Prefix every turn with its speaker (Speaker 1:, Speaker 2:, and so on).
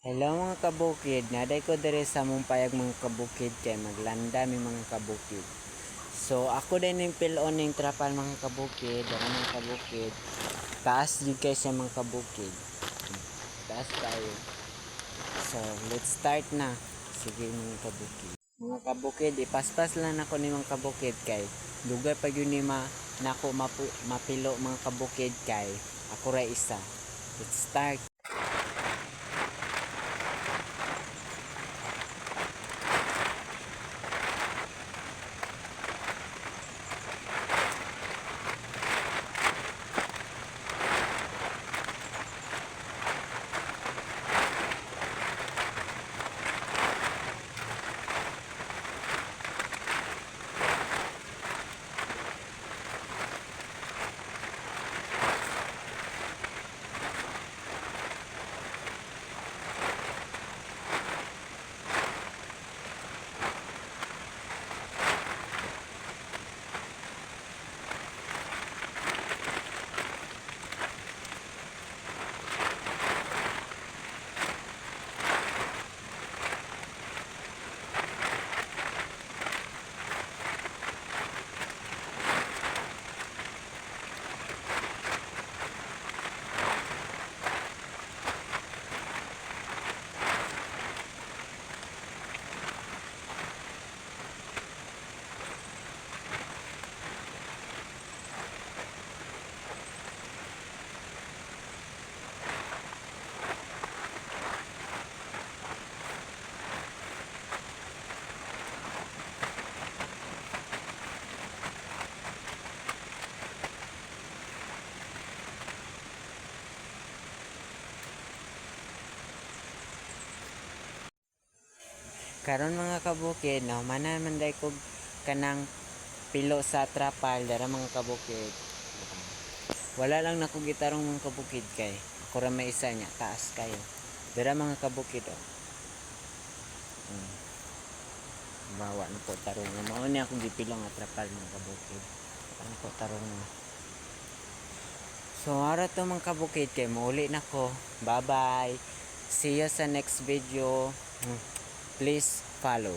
Speaker 1: Hello mga kabukid, naday ko dire sa mong payag mga kabukid kay maglanda mi mga kabukid. So ako din yung pilon ng trapal mga kabukid, mga kabukid. Taas yun kay sa mga kabukid. Taas tayo. So let's start na. Sige mga kabukid. Mga kabukid, ipaspas lang ako ni mga kabukid kay lugar pa yun ni nako mapilo mga kabukid kay ako ra isa. Let's start. Karon mga kabukid, no, manaman day ko kanang pilo sa trapal dara mga kabukid. Wala lang nako gitarong mga kabukid kay ako ra may isa nya taas kayo. Dara mga kabukid oh. Bawa na po tarong. Mao ni ako gipilo nga trapal mga kabukid. Ano po tarong na. So ara to mga kabukid kay mauli na ko. Bye-bye. See you sa next video. Please follow.